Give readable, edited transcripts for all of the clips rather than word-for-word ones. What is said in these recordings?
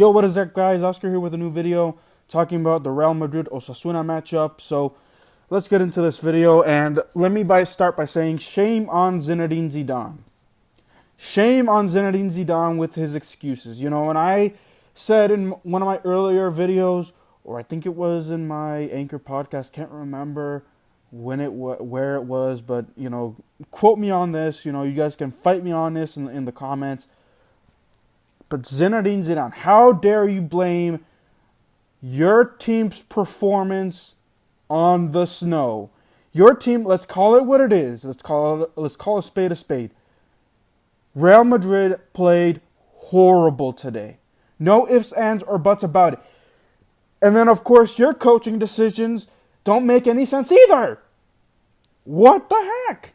Yo, what is up, guys? Oscar here with a new video talking about the Real Madrid Osasuna matchup. So let's get into this video, and let me start by saying shame on Zinedine Zidane. Shame on Zinedine Zidane with his excuses. And I said in one of my earlier videos, or I think it was in my Anchor podcast, can't remember where it was, but quote me on this. You guys can fight me on this in the comments. But Zinedine Zidane, how dare you blame your team's performance on the snow? Your team, let's call it what it is. Let's call a spade a spade. Real Madrid played horrible today. No ifs, ands, or buts about it. And then, of course, your coaching decisions don't make any sense either. What the heck?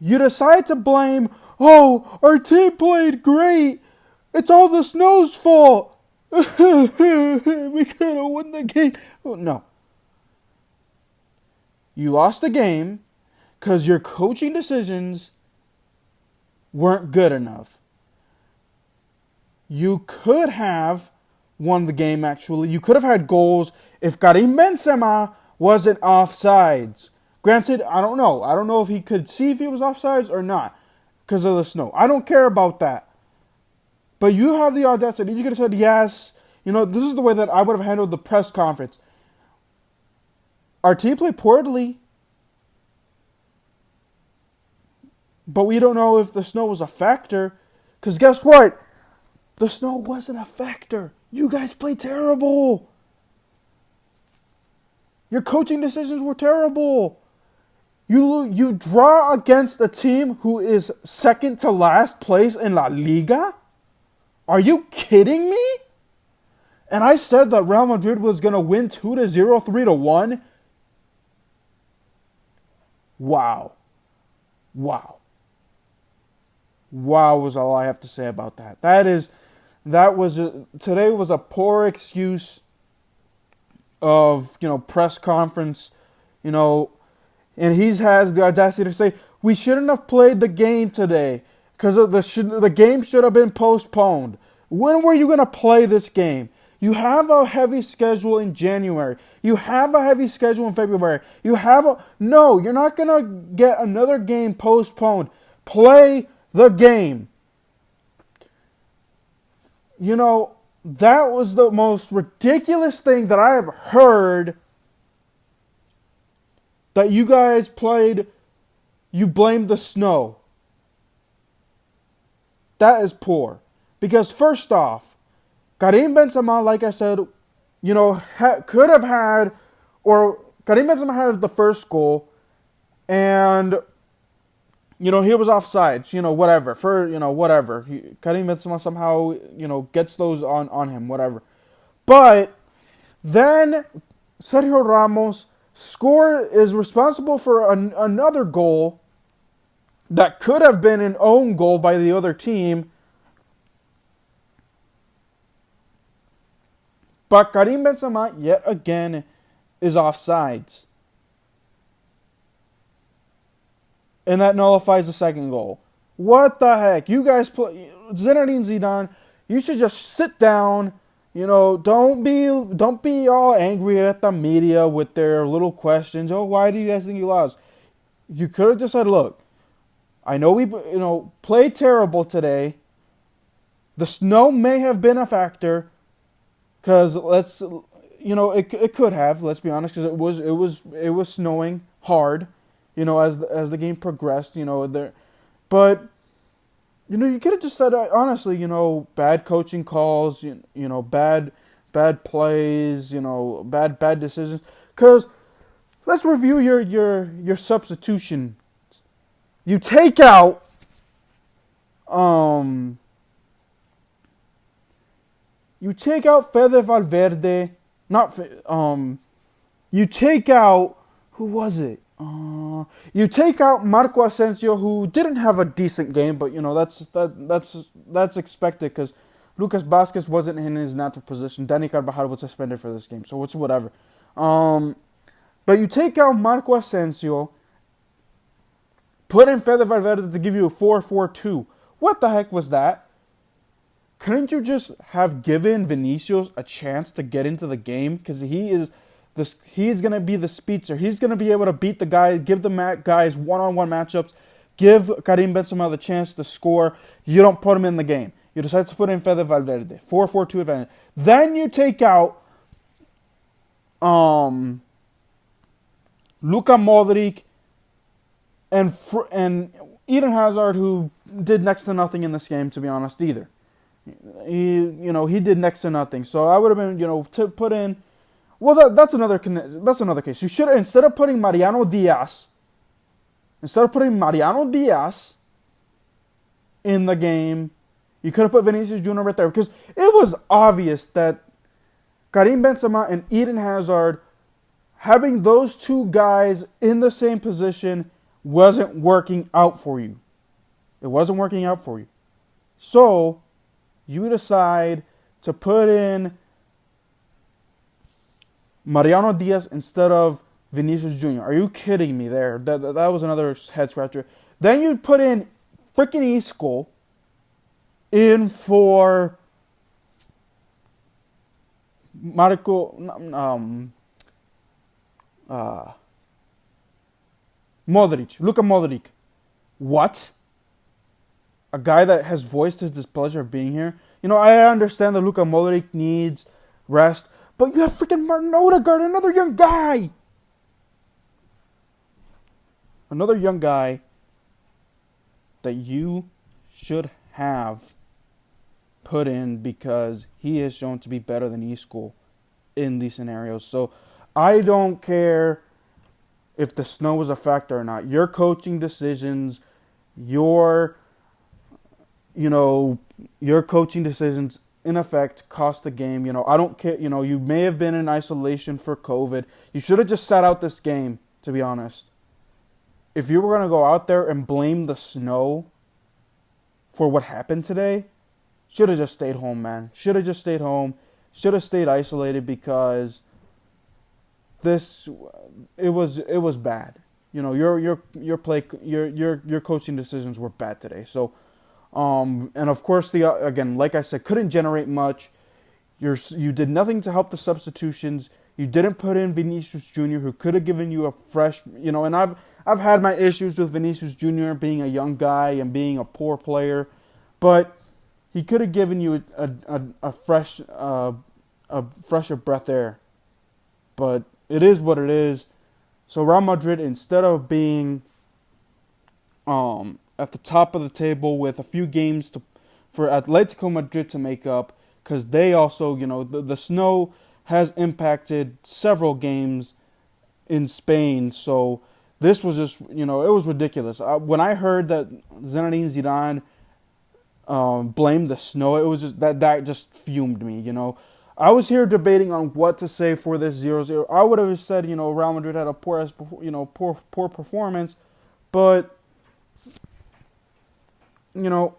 You decide to blame, our team played great. It's all the snow's fault. We could have won the game. No. You lost the game because your coaching decisions weren't good enough. You could have won the game, actually. You could have had goals if Karim Benzema wasn't offsides. Granted, I don't know. I don't know if he could see if he was offsides or not because of the snow. I don't care about that. But you have the audacity. You could have said, yes. This is the way that I would have handled the press conference. Our team played poorly. But we don't know if the snow was a factor. Because guess what? The snow wasn't a factor. You guys played terrible. Your coaching decisions were terrible. You draw against a team who is second to last place in La Liga? Are you kidding me? And I said that Real Madrid was going to win 2-0, 3-1. Wow. Wow was all I have to say about that. Today was a poor excuse of, press conference, and he has the audacity to say, we shouldn't have played the game today because the game should have been postponed. When were you going to play this game? You have a heavy schedule in January. You have a heavy schedule in February. No, you're not going to get another game postponed. Play the game. That was the most ridiculous thing that I have heard. That you guys played, you blamed the snow. That is poor. Because first off, Karim Benzema, like I said, could have had, or Karim Benzema had the first goal, and, he was offsides, whatever. Whatever. Karim Benzema somehow, gets those on him, whatever. But then Sergio Ramos is responsible for another goal that could have been an own goal by the other team. But Karim Benzema, yet again, is offsides. And that nullifies the second goal. What the heck? You guys play Zinedine Zidane, you should just sit down. Don't be all angry at the media with their little questions. Oh, why do you guys think you lost? You could have just said, look, I know we played terrible today. The snow may have been a factor because it could have, let's be honest, because it was snowing hard, as the game progressed, but you could have just said, honestly, bad coaching calls, bad plays, bad decisions. Because let's review your substitution. You take out Fede Valverde. You take out, who was it? You take out Marco Asensio, who didn't have a decent game, but that's expected because Lucas Vázquez wasn't in his natural position. Dani Carvajal was suspended for this game, so it's whatever. But you take out Marco Asensio, put in Fede Valverde to give you a 4-4-2. What the heck was that? couldn't you just have given Vinicius a chance to get into the game? Because he's gonna be the speedster. He's gonna be able to beat the guy, give the guys one-on-one matchups, give Karim Benzema the chance to score. You don't put him in the game. You decide to put in Fede Valverde, 4-4-2 advantage. Then you take out Luka Modric and Eden Hazard, who did next to nothing in this game, to be honest, either. He did next to nothing. So I would have been, to put in. Well, that's another case. You should, instead of putting Mariano Diaz in the game, you could have put Vinicius Jr. right there, because it was obvious that Karim Benzema and Eden Hazard, having those two guys in the same position, wasn't working out for you. It wasn't working out for you. So you decide to put in Mariano Diaz instead of Vinicius Jr. Are you kidding me there? That was another head scratcher. Then you put in freaking Isco in for Luka Modric. What? A guy that has voiced his displeasure of being here? I understand that Luka Modric needs rest, but you have freaking Martin Odegaard, another young guy. Another young guy that you should have put in, because he is shown to be better than Isco in these scenarios. So I don't care if the snow was a factor or not. Your coaching decisions, your coaching decisions in effect cost the game. I don't care. You may have been in isolation for COVID. You should have just sat out this game, to be honest. If you were going to go out there and blame the snow for what happened today, should have just stayed home, man. Should have just stayed home. Should have stayed isolated, because it was bad. Your coaching decisions were bad today. So, and of course, again, like I said, couldn't generate much. You did nothing to help the substitutions. You didn't put in Vinicius Jr., who could have given you a fresh, and I've had my issues with Vinicius Jr. being a young guy and being a poor player, but he could have given you a fresher breath air. But it is what it is. So Real Madrid, instead of being at the top of the table with a few games for Atletico Madrid to make up, because they also, the snow has impacted several games in Spain. So this was just, it was ridiculous. When I heard that Zinedine Zidane blamed the snow, it was just that just fumed me. I was here debating on what to say for this 0-0. I would have said, Real Madrid had a poor performance, but Zinedine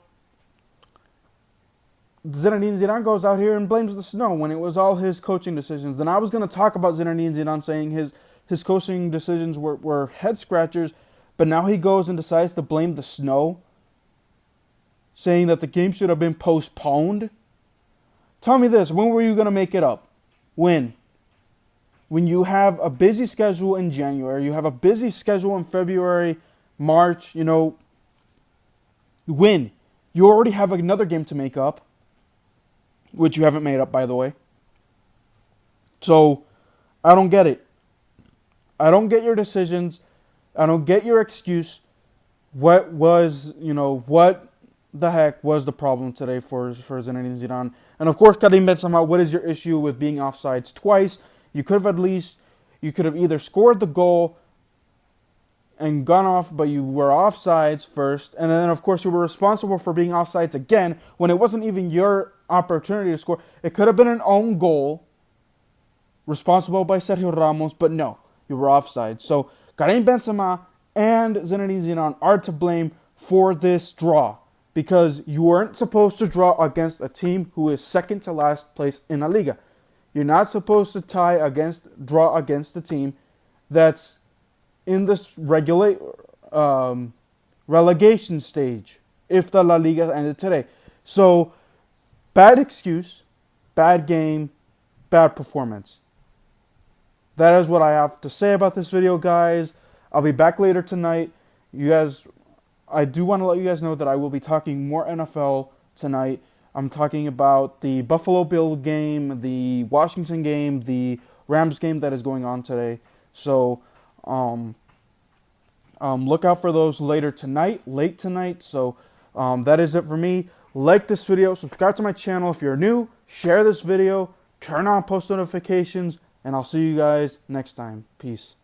Zidane goes out here and blames the snow when it was all his coaching decisions. Then I was going to talk about Zinedine Zidane saying his coaching decisions were head scratchers, but now he goes and decides to blame the snow, saying that the game should have been postponed. Tell me this, when were you going to make it up? When? When you have a busy schedule in January, you have a busy schedule in February, March, when? You already have another game to make up, which you haven't made up, by the way. So, I don't get it. I don't get your decisions. I don't get your excuse. What the heck was the problem today for Zinedine Zidane? And of course, Karim Benzema, what is your issue with being offsides twice? You could have either scored the goal and gone off, but you were offsides first, and then of course you were responsible for being offsides again when it wasn't even your opportunity to score. It could have been an own goal, responsible by Sergio Ramos, but no, you were offside. So Karim Benzema and Zinedine Zidane are to blame for this draw, because you weren't supposed to draw against a team who is second to last place in La Liga. You're not supposed to draw against a team that's in this relegation stage, if the La Liga ended today. So Bad excuse, bad game, bad performance. That is what I have to say about this video, guys. I'll be back later tonight. I do want to let you guys know that I will be talking more NFL tonight. I'm talking about the Buffalo Bill game, the Washington game, the Rams game that is going on today. So, look out for those late tonight. So, that is it for me. Like this video, subscribe to my channel if you're new, share this video, turn on post notifications, and I'll see you guys next time. Peace.